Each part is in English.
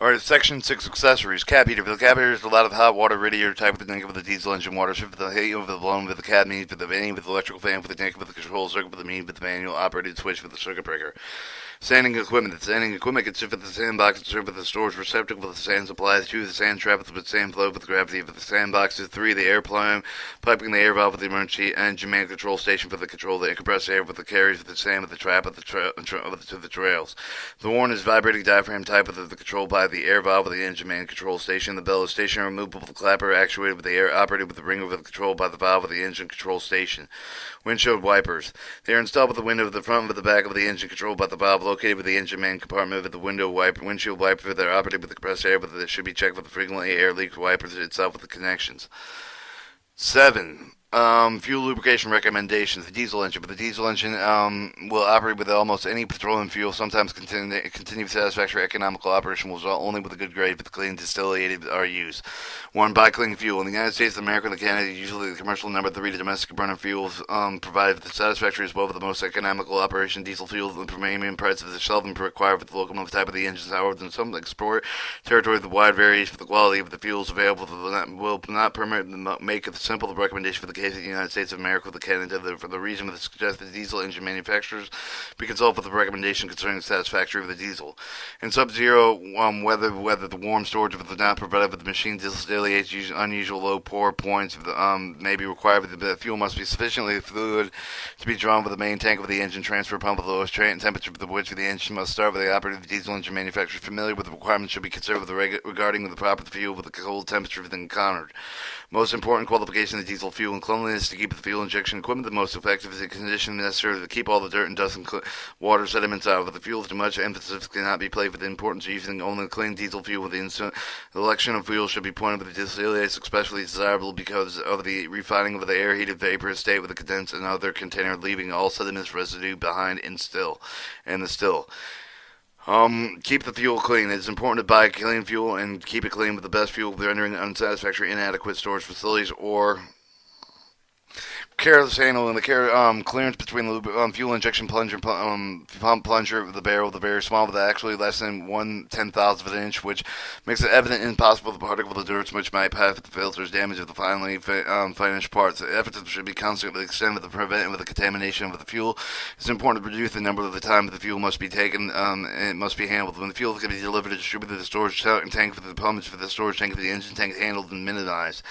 Alright, Section 6 Accessories. Cab heater. For the cab heater is a lot of hot water radiator type with the tank with the diesel engine water strip for the heat with the blown with the cab means with the vane with the electrical fan with the tank with the control circuit with the mean with the manual operated switch with the circuit breaker. Sanding equipment. The sanding equipment consists of the sandbox and served with the storage receptacle with the sand supply. 2. The sand trap with the sand flow with gravity with the sandbox. 3. The air piping the air valve with the emergency engine man control station for the control the compressed air with the carriers with the sand with the trap with the trails. The horn is vibrating diaphragm type with the control by the air valve with the engine man control station. The bell is stationary removable clapper actuated with the air operated with the ringer with the control by the valve of the engine control station. Windshield wipers. They are installed with the window of the front of the back of the engine controlled by the valve located with the engine main compartment with the windshield wiper. They're operated with the compressed air, but they should be checked with the frequently air leak wipers itself with the connections. 7. Fuel lubrication recommendations. The diesel engine. But the diesel engine will operate with almost any petroleum fuel. Sometimes continued satisfactory economical operation will result only with a good grade, but the clean distillated are used. 1. Buy clean fuel. In the United States, America, and Canada, usually the commercial number 3 to domestic burner fuels provided with the satisfactory as well for the most economical operation. Diesel fuel, the premium price is seldom required for the locomotive type of the engines. However, in some export territory, the wide variation for the quality of the fuels available will not permit make a simple recommendation for the case of the United States of America with Canada for the reason with the suggested diesel engine manufacturers be consulted with the recommendation concerning the satisfactory of the diesel. In sub-zero weather the warm storage of the not provided with the machine distillates unusual low pour points may be required, but the fuel must be sufficiently fluid to be drawn with the main tank of the engine transfer pump with the lowest temperature with which the engine must start with the operator of the diesel engine manufacturer familiar with the requirements should be considered with regarding the proper fuel with the cold temperature encountered. Most important qualification of the diesel fuel and cleanliness to keep the fuel injection equipment the most effective is the condition necessary to keep all the dirt and dust and water sediments out. With the fuel, too much emphasis cannot be placed with the importance of using only clean diesel fuel. The election of fuel should be pointed with the distillates, especially desirable because of the refining of the air-heated vapor state with the condensed and other container, leaving all sediments residue behind in the still. Keep the fuel clean. It is important to buy clean fuel and keep it clean with the best fuel, rendering unsatisfactory, inadequate storage facilities or careless handling. The clearance between the fuel injection pump plunger, the barrel, the very small, but actually less than 1/10,000th of an inch, which makes it evident and impossible the particle of the dirt which might pass the filters damage of the finally finished parts. The efforts should be constantly extended to prevent with the contamination of the fuel. It's important to reduce the number of the time the fuel must be taken and it must be handled. When the fuel can be delivered and distributed to the storage tank for the pumps for the storage tank for the engine tank handled and minimized.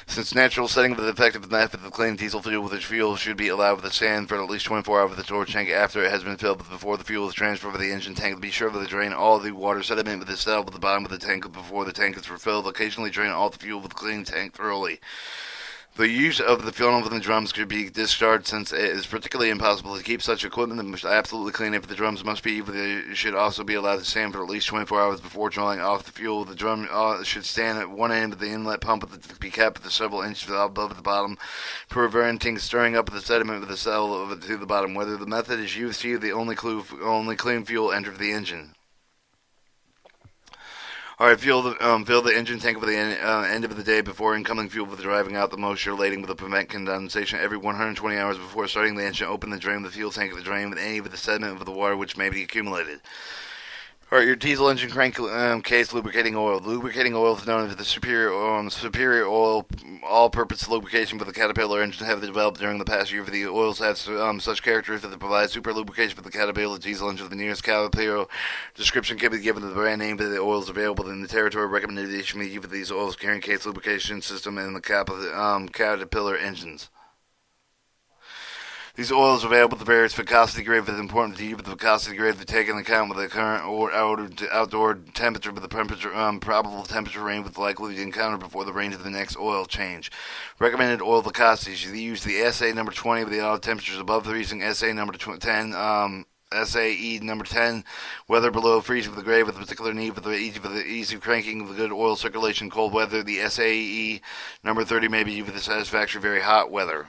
Since natural setting of the effective method of cleaning diesel fuel with its fuel should be allowed with the sand for at least 24 hours with the storage tank after it has been filled before the fuel is transferred to the engine tank. Be sure to drain all the water sediment with the cell at the bottom of the tank before the tank is refilled. Occasionally drain all the fuel with the clean tank thoroughly. The use of the fuel within the drums could be discarded since it is particularly impossible to keep such equipment that must absolutely clean. If the drums must be, they should also be allowed to stand for at least 24 hours before drawing off the fuel. The drum should stand at one end of the inlet pump to be kept at several inches above the bottom, preventing stirring up the sediment with the cell to the bottom. Whether the method is used here, the only clean fuel entered the engine. Alright, fill the engine tank with the end of the day before incoming fuel with driving out the moisture laden with the prevent condensation. Every 120 hours before starting the engine, open the drain of the fuel tank of the drain with any of the sediment of the water which may be accumulated. Alright, your diesel engine crankcase lubricating oil. Lubricating oil is known as the superior oil all-purpose lubrication for the Caterpillar engine have developed during the past year. The oils have such characteristics that provide super lubrication for the Caterpillar diesel engine. The nearest Caterpillar description can be given to the brand name of the oils available in the territory. Recommendation may give these oils carrying case lubrication system and the Caterpillar engines. These oils are available with the various viscosity grades. It is important to use the viscosity grade to take into account with the current or outdoor temperature, with the probable temperature range with likely to encounter before the range of the next oil change. Recommended oil viscosities. You use the SA number 20 with the oil temperatures above freezing, SA number 10. SAE number 10, weather below freezing for the grade with a particular need for the easy cranking of the good oil circulation. Cold weather, the SAE number 30 may be used for the satisfactory very hot weather.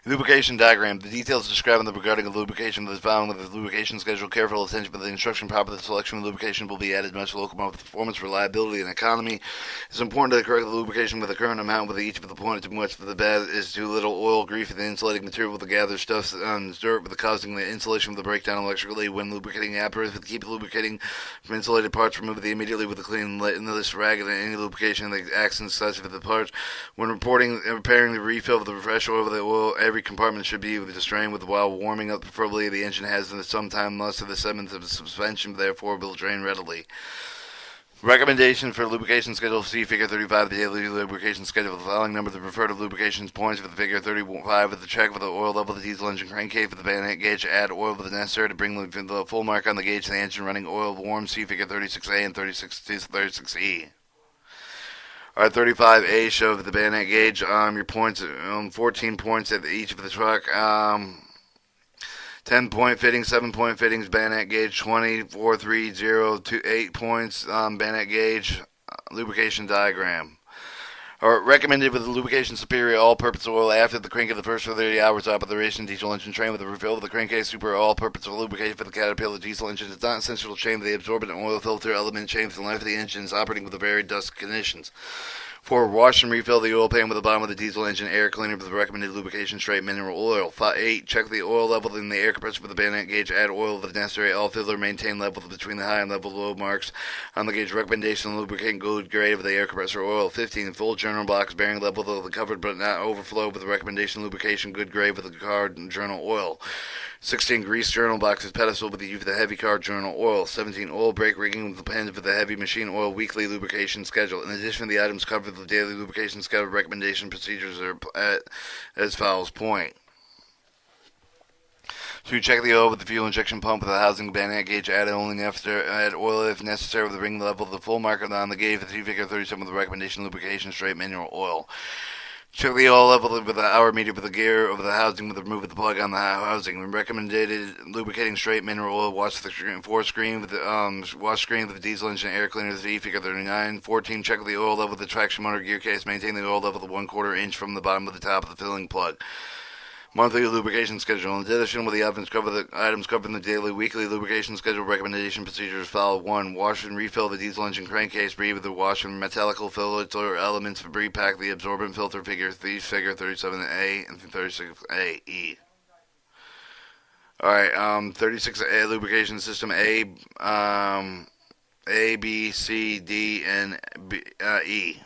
Lubrication diagram. The details described in the regarding of lubrication that is found with the lubrication schedule. Careful attention with the instruction proper. The selection of lubrication will be added much to locomotive performance, reliability, and economy. It's important to correct the lubrication with the current amount with each of the point too much for the bad is too little oil, grease, and the insulating material with the gathered stuff and dirt with the causing the insulation of the breakdown electrically when lubricating apparatus. With keep lubricating from insulated parts, remove the immediately with a clean this rag and any lubrication that acts such with the parts. When reporting repairing the refill of the fresh oil with the oil, every compartment should be drained with while warming up. Preferably, the engine has some time loss of the sediment of the suspension, therefore will drain readily. Recommendation for lubrication schedule. See Figure 35 of the daily lubrication schedule. The following number of the preferred lubrication points for the Figure 35 with the check for the oil level of the diesel engine crankcase for the bayonet gauge. Add oil with the necessary to bring the full mark on the gauge of the engine running oil warm. See Figure 36A and 36E. Alright, 35A show the bayonet gauge. Your points, 14 points at each of the truck. 10-point fittings, 7-point fittings, bayonet gauge, 20, 4, 3, 0, 2, 8 points, bayonet gauge, lubrication diagram. Or recommended with the lubrication superior all-purpose oil after the crank of the first 30 hours of operation. Diesel engine train with a refill of the crankcase super all-purpose lubrication for the Caterpillar diesel engine. It's not essential to change the absorbent oil filter element change the life of the engine is operating with the very dust conditions. 4. Wash and refill the oil pan with the bottom of the diesel engine air cleaner with the recommended lubrication straight mineral oil. 8. Check the oil level in the air compressor with the bayonet gauge. Add oil with the necessary oil filler. Maintain level between the high and level low marks on the gauge. Recommendation lubricating good grade of the air compressor oil. 15. Full journal box bearing level of the covered but not overflow with the recommendation lubrication good grade with the car journal oil. 16. Grease journal boxes pedestal with the use of the heavy car journal oil. 17. Oil brake rigging with the pens with the heavy machine oil weekly lubrication schedule. In addition, the items covered with the daily lubrication schedule recommendation procedures are as follows. Point. 2. Check the oil with the fuel injection pump with the housing bayonet gauge. Add only after add oil if necessary with the ring level of the full marker on the gauge. The Figure 37 with the recommendation lubrication straight mineral oil. Check the oil level with the hour meter with the gear over the housing with the remove the plug on the housing. Recommended lubricating straight mineral oil. Wash the screen with the wash screen with the diesel engine air cleaner. The Figure 39. 14. Check the oil level with the traction motor gear case. Maintain the oil level of 1/4 inch from the bottom of the top of the filling plug. Monthly lubrication schedule. In addition, with the items covered in the daily, weekly lubrication schedule recommendation procedures follow. 1. Wash and refill the diesel engine crankcase. Breathe with the wash and metallical filter elements. Repack the absorbent filter. Figure 37A and 36AE. Alright, 36A lubrication system A, B, C, D, and E.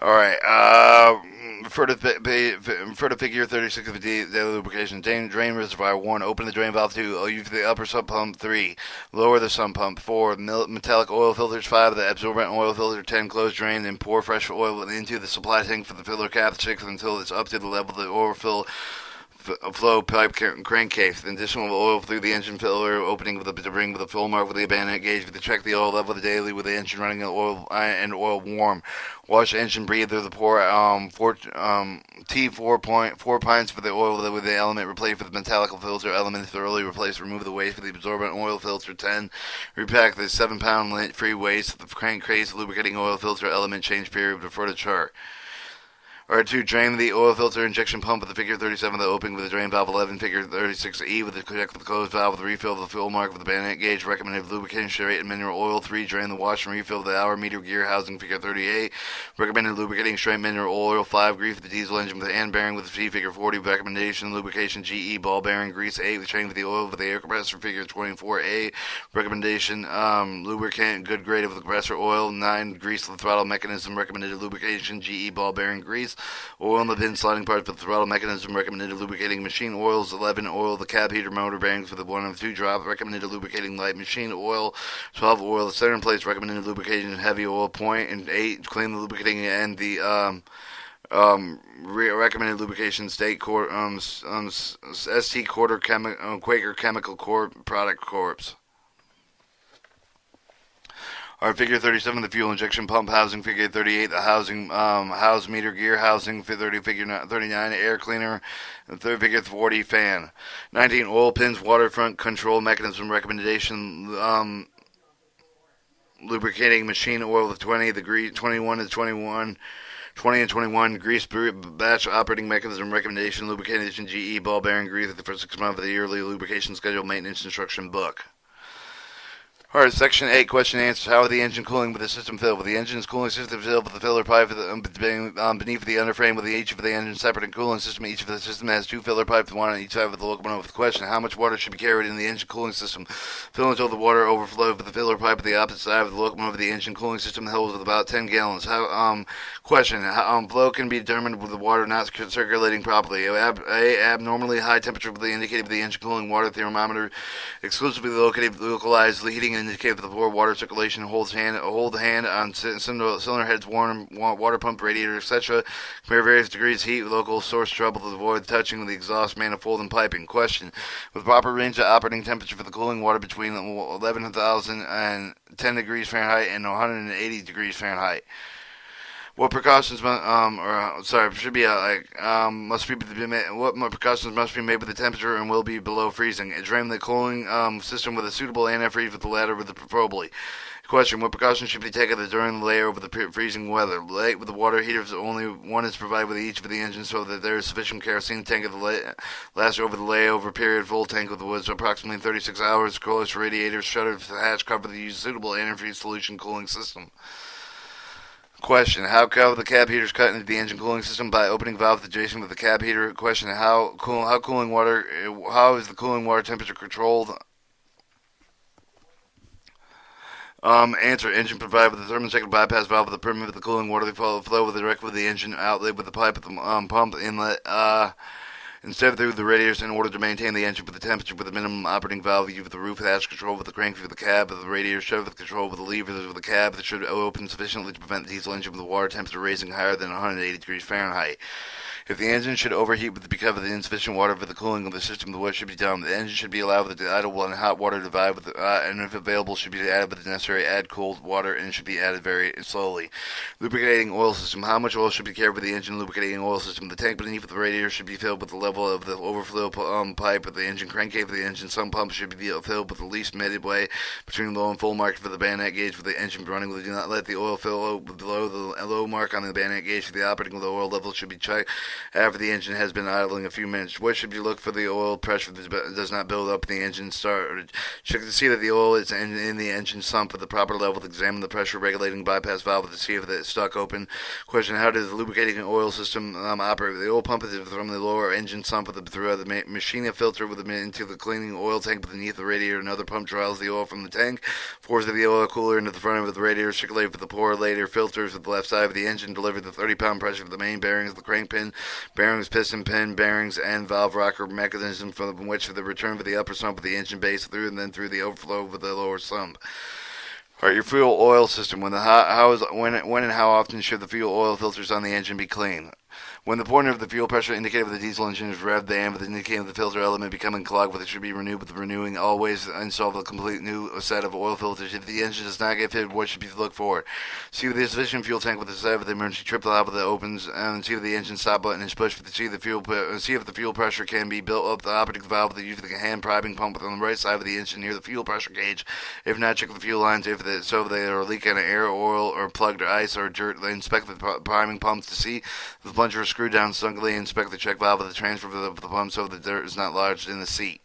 Alright, refer to Figure 36 of the daily lubrication. Drain reservoir. 1. Open the drain valve. 2. Use the upper sump pump. 3. Lower the sump pump. 4. Metallic oil filters. 5. The absorbent oil filter. 10. Close drain and pour fresh oil into the supply tank for the filler cap. 6. Until it's up to the level of the oil flow pipe crankcase. Additional oil through the engine filler opening with the ring with the full mark with the bayonet gauge. With the check the oil level of the daily with the engine running oil and oil warm. Wash engine breather. The pour T4 pints for the oil with the element. Replace with the metallic filter element thoroughly. Replace. Remove the waste for the absorbent oil filter. 10. Repack the 7-pound lint free waste. The crankcase lubricating oil filter element change period. Refer to chart. Or 2. Drain the oil filter injection pump with the Figure 37, the opening with the drain valve. 11. Figure 36E with the check with the closed valve with the refill of the fuel mark with the bayonet gauge. Recommended lubrication straight and mineral oil. 3. Drain the wash and refill of the hour meter gear housing. Figure 38. Recommended lubricating straight mineral oil. 5. Grease the diesel engine with the hand bearing with the Figure 40. Recommendation lubrication GE ball bearing grease. 8. The chain with the oil with the air compressor. Figure 24A. Recommendation lubricant good grade of the compressor oil. 9. Grease the throttle mechanism. Recommended lubrication GE ball bearing grease. Oil in the pin sliding part for the throttle mechanism. Recommended lubricating machine oils. 11. Oil the cab heater motor bearings for the 1 and 2 drop. Recommended lubricating light machine oil. 12. Oil the center in place. Recommended lubricating heavy oil point. And 8. Clean the lubricating and the recommended lubrication ST Quarter Quaker Chemical Corp product corps. Our Figure 37, the fuel injection pump housing. Figure 38, the housing house meter gear housing. Figure 39, air cleaner. And Figure 40, fan. 19, oil pins waterfront control mechanism recommendation. lubricating machine oil with 20, the grease 21 to 21. 20 and 21, grease batch operating mechanism recommendation, lubrication GE, ball bearing grease for 6 months of the yearly lubrication schedule maintenance instruction book. Alright, Section 8, question and answers. How are the engine cooling with the system filled? With the engine's cooling system filled with the filler pipe beneath the underframe with each of the engine separate and cooling system. Each of the system has 2 filler pipes, one on each side of the locomotive. The question, how much water should be carried in the engine cooling system? Fill until the water overflows with the filler pipe at the opposite side of the locomotive. The engine cooling system holds with about 10 gallons. Question, flow can be determined with the water not circulating properly. Abnormally high temperature with the indicator of the engine cooling water thermometer exclusively localized heating indicator for the poor water circulation. Hold the hand on cylinder heads, warm water pump, radiator, etc. Compare various degrees of heat with local source trouble to avoid touching the exhaust manifold and piping. Question, with proper range of operating temperature for the cooling water between 11,000 and 10 degrees Fahrenheit and 180 degrees Fahrenheit. What precautions must be what precautions must be made with the temperature and will be below freezing? Drain the cooling system with a suitable antifreeze with the latter with the preferably. Question, what precautions should be taken during the layover with the freezing weather? With the water heaters, only one is provided with each of the engines so that there is sufficient kerosene tank of the last over the layover period. Full tank with was approximately 36 hours. Coolers, radiators, shutters, hatch cover the suitable antifreeze solution cooling system. Question, how cover the cab heaters cut into the engine cooling system? By opening valve adjacent with the cab heater. Question, how is the cooling water temperature controlled? Answer, engine provided with the thermostatic bypass valve with the permit of the cooling water flow with the direct with the engine outlet with the pipe at the pump inlet. Instead through the radiators in order to maintain the engine with the temperature with the minimum operating valve with the roof hatch control with the crank for the cab of the radiator shove with control with the levers of the cab that should open sufficiently to prevent the diesel engine with the water temperature raising higher than 180 degrees Fahrenheit. If the engine should overheat because of the insufficient water for the cooling of the system, the what should be done. The engine should be allowed with the idle and hot water to divide with and if available should be added with the necessary add cold water and should be added very slowly. Lubricating oil system. How much oil should be carried with the engine lubricating oil system? The tank beneath the radiator should be filled with the level of the overflow pipe of the engine crankcase for the engine. Some pumps should be filled with the least midway between low and full mark for the bayonet gauge with the engine running. Do not let the oil fill below the low mark on the bayonet gauge for the operating with the oil level should be checked after the engine has been idling a few minutes. What should you look for? The oil pressure that does not build up in the engine start. Check to see that the oil is in the engine sump at the proper level. Examine the pressure regulating bypass valve to see if it's stuck open. Question, how does the lubricating oil system operate? The oil pump is from the lower engine sump through the machine filter into the cleaning oil tank beneath the radiator. Another pump draws the oil from the tank, pours the oil cooler into the front of the radiator, circulate with the pour later filters with the left side of the engine, deliver the 30-pound pressure for the main bearings, the crank pin, bearings, piston pin, bearings, and valve rocker mechanism from which for the return for the upper sump of the engine base through and then through the overflow of the lower sump. Alright, your fuel oil system. When and how often should the fuel oil filters on the engine be cleaned? When the pointer of the fuel pressure indicator of the diesel engine is revved, the amp indicator of the filter element becoming clogged with it should be renewed with renewing. Always install a complete new set of oil filters. If the engine does not get fitted, what should be looked for? See if there's sufficient fuel tank with the side of the emergency trip valve that opens, and see if the engine stop button is pushed. See if the fuel pressure can be built up the operating valve with the use of the hand priming pump on the right side of the engine near the fuel pressure gauge. If not, check the fuel lines if they are leaking air, oil, or plugged or ice or dirt. Inspect the priming pumps to see if the plunger is screwed down snugly. Inspect the check valve of the transfer of the pump so that dirt is not lodged in the seat.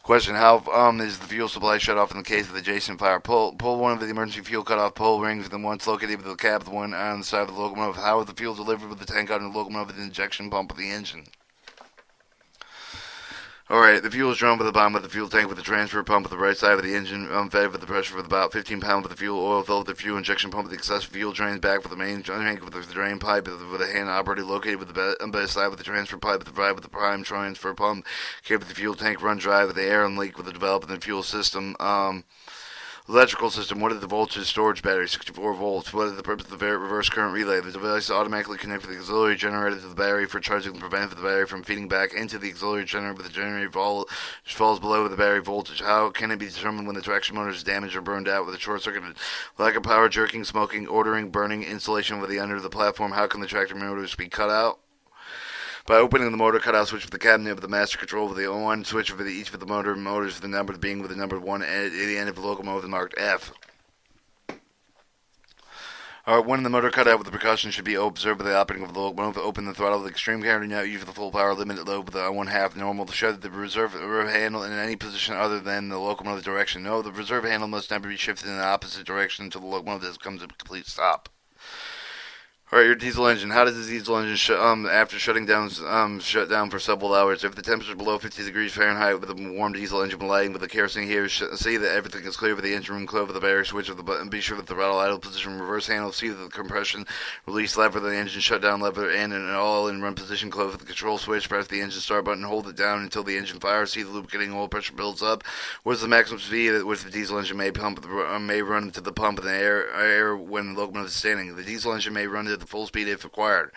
Question, how is the fuel supply shut off in the case of adjacent fire? Pull one of the emergency fuel cutoff pull rings, the ones located with the cab, the one on the side of the locomotive. How is the fuel delivered with the tank on the locomotive with the injection pump of the engine? Alright, the fuel is drawn with the bottom of the fuel tank with the transfer pump at the right side of the engine, fed with the pressure with about 15 pounds with the fuel oil filled with the fuel injection pump with the excessive fuel drains back with the main tank with the drain pipe with a hand operated located with the best side with the transfer pipe provided with the prime transfer pump, kept with the fuel tank run dry with the air and leak with the development fuel system. Electrical system. What is the voltage storage battery? 64 volts. What is the purpose of the reverse current relay? The device automatically connects the auxiliary generator to the battery for charging and prevent the battery from feeding back into the auxiliary generator with the generator falls below the battery voltage. How can it be determined when the traction motor is damaged or burned out with a short circuit? Lack of power, jerking, smoking, ordering, burning, installation with the under the platform. How can the tractor motors be cut out? By opening the motor cutout switch with the cabinet of the master control with the on switch for each of the motors, the number being with the number 1 at the end of the locomotive marked F. When the motor cut out with the precaution should be observed by the operating of the locomotive. Open the throttle with extreme care. Do not use the full power limit load with the 1/2 normal. To shut the reserve handle in any position other than the locomotive direction. No, the reserve handle must never be shifted in the opposite direction until the locomotive has come to a complete stop. Alright, your diesel engine. How does the diesel engine after shutting down, shut down for several hours? If the temperature is below 50 degrees Fahrenheit with a warm diesel engine lighting with the kerosene here, see that everything is clear with the engine room closed with the battery switch of the button. Be sure that the throttle idle position reverse handle. See the compression release lever, the engine shutdown lever, and an all in run position closed with the control switch. Press the engine start button, hold it down until the engine fires. See the lubricating oil pressure builds up. What is the maximum speed at which the diesel engine may run into the pump in the air when the locomotive is standing? The diesel engine may run at the full speed if required.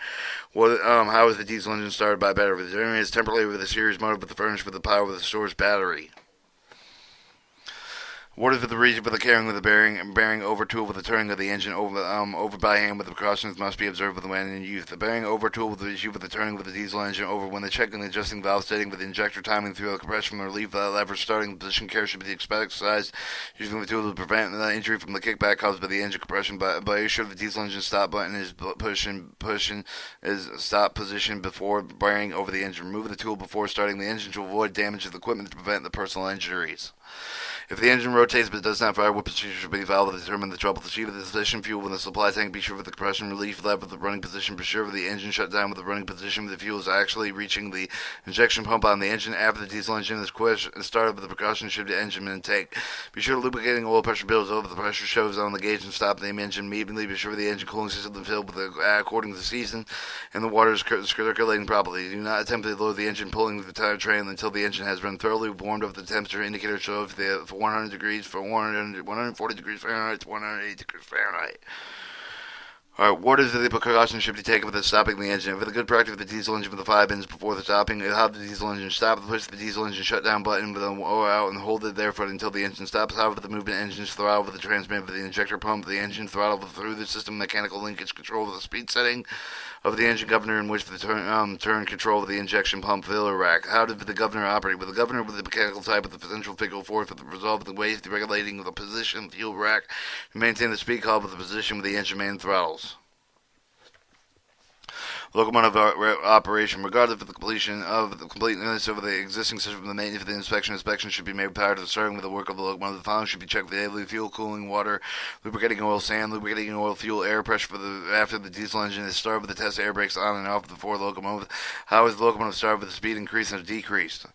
How is the diesel engine started by battery? The generator is temporarily with a series motor, but the furnished with the power with the source battery. What is the reason for the carrying of the bearing over tool with the turning of the engine over by hand with the precautions must be observed when in use. The bearing over tool with the issue with the turning of the diesel engine over when the checking and adjusting valve setting with the injector timing through the compression from the relief lever starting position care should be exercised using the tool to prevent the injury from the kickback caused by the engine compression. By sure the diesel engine stop button is pushing is stop position before bearing over the engine. Remove the tool before starting the engine to avoid damage of the equipment to prevent the personal injuries. If the engine rotates but does not fire, what procedure should be followed to determine the trouble? To achieve the sufficient fuel in the supply tank, be sure with the compression relief lever with the running position. Be sure with the engine shut down with the running position. The fuel is actually reaching the injection pump on the engine. After the diesel engine is started with the precaution shift to engine intake. Be sure lubricating oil pressure builds over. The pressure shows on the gauge and stop the engine immediately. Be sure the engine cooling system is filled with according to the season and the water is circulating properly. Do not attempt to load the engine pulling the tire train until the engine has been thoroughly warmed up. The temperature indicator shows for 100 degrees for 140 degrees Fahrenheit to 180 degrees Fahrenheit. Alright, what is the precaution should be taken with stopping the engine? With a good practice with the diesel engine with the 5 bins before the stopping, how the diesel engine stop, push the diesel engine shutdown button with the oil out and hold it there for until the engine stops. However, the movement engine's throttle with the transmission with the injector pump, the engine throttle through the system mechanical linkage control with the speed setting of the engine governor in which the turn control of the injection pump filler rack. How did the governor operate? With the governor with the mechanical type with the central centrifugal force with the result of the ways the regulating of the position fuel rack to maintain the speed called with the position with the engine main throttles. Locomotive operation, regardless of the completeness of the existing system, the maintenance of the inspection should be made prior to starting with the work of the locomotive. The following should be checked for daily fuel, cooling, water, lubricating oil, sand, lubricating oil, fuel, air pressure after the diesel engine is started with the test air brakes on and off before the locomotive. How is the locomotive started with the speed increased and decreased?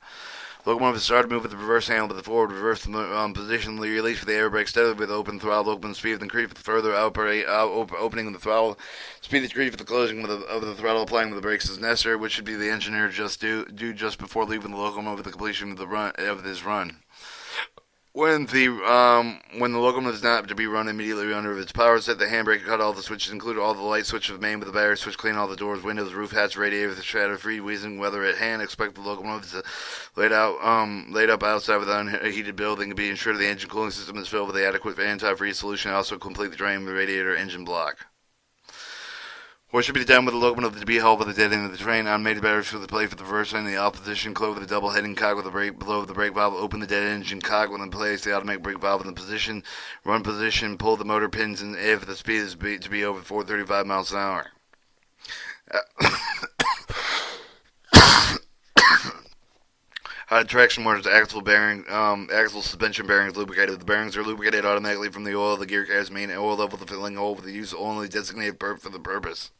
Locomotive is started to move with the reverse handle, but the forward reverse position release for the air brake steadily with the open throttle. Open speed of the increase with the further opening of the throttle. Speed decrease with the closing of the throttle applying with the brakes is necessary, which should be the engineer do just before leaving the locomotive with the completion of this run. When the locomotive is not to be run immediately under its power set, the handbrake cut all the switches, include all the light switches of the main with the battery switch, clean all the doors, windows, roof hatch, radiator with the shadow free, wheezing weather at hand. Expect the locomotive to laid up outside with an unheated building, be ensured the engine cooling system is filled with the adequate antifreeze solution. Also complete the drain with the radiator engine block. What should be done with the locomotive to be held by the dead end of the train? Unmated batteries for the plate for the reverse end, the opposition close with the double heading cog with the brake below the brake valve. Open the dead engine cog when in place. The automatic brake valve in the position. Run position. Pull the motor pins, and if the speed is to be over 435 miles an hour. Traction motors, axle suspension bearings lubricated. The bearings are lubricated automatically from the oil of the gear car's main oil level, the filling hole with the use of only designated for the purpose.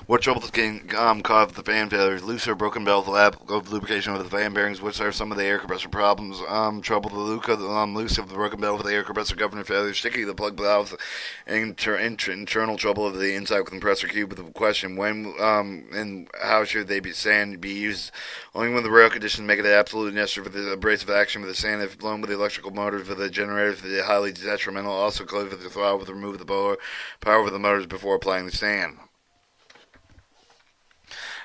What troubles can cause the fan failures? Loose or broken belts, lack of lubrication of the fan bearings, which are some of the air compressor problems. Trouble the loose of the broken belt with the air compressor governor failure, sticky the plug valves, internal trouble of the inside compressor cube. With the question, when and how should they be used? Only when the rail conditions make it absolutely necessary for the abrasive action with the sand. If blown with the electrical motors, with the generators, for the highly detrimental. Also close with the throttle with the remove of the power with the motors before applying the sand.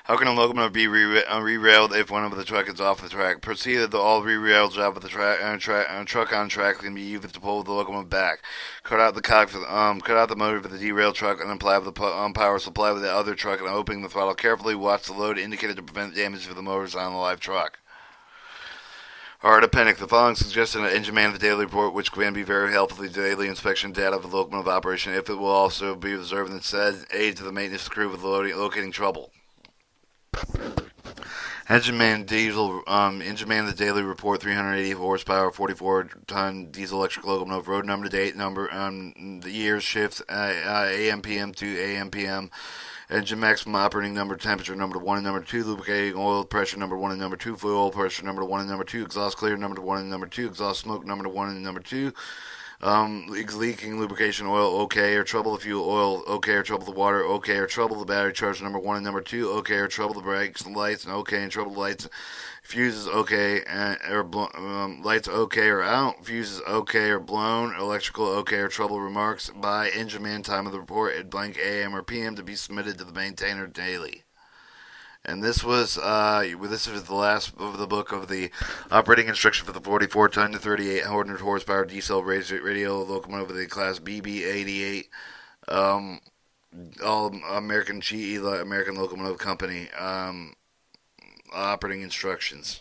How can a locomotive be re-railed if one of the truck is off the track? Proceed that all re-railed job with the truck on track can be used to pull the locomotive back. Cut out the motor for the derailed truck and apply the power supply with the other truck and opening the throttle carefully. Watch the load indicator to prevent damage for the motors on the live truck. Hard appendix. The following suggests an engine man of the daily report, which can be very helpful to the daily inspection data of the locomotive operation, if it will also be observed and said aid to the maintenance crew with locating trouble. Engine man diesel. Engine man of the daily report. 380 horsepower, 44-ton diesel electric locomotive. Road number, date number, the years, shift, AM PM to AM PM. Engine maximum operating number, temperature number 1 and number 2, lubricating oil pressure number 1 and number 2, fuel oil pressure number 1 and number 2, exhaust clear number 1 and number 2, exhaust smoke number 1 and number 2, leaking lubrication oil, okay, or trouble the fuel oil, okay, or trouble the water, okay, or trouble the battery charge number 1 and number 2, okay, or trouble the brakes and lights, and okay, and trouble the lights, fuses, okay, or lights, okay, or out, fuses, okay, or blown, electrical, okay, or trouble. Remarks by engine man, time of the report at blank AM or PM to be submitted to the maintainer daily. And this is the last of the book of the operating instruction for the 44-ton to 3,800 horsepower diesel radio locomotive of the class BB88, all American GE American Locomotive Company, operating instructions.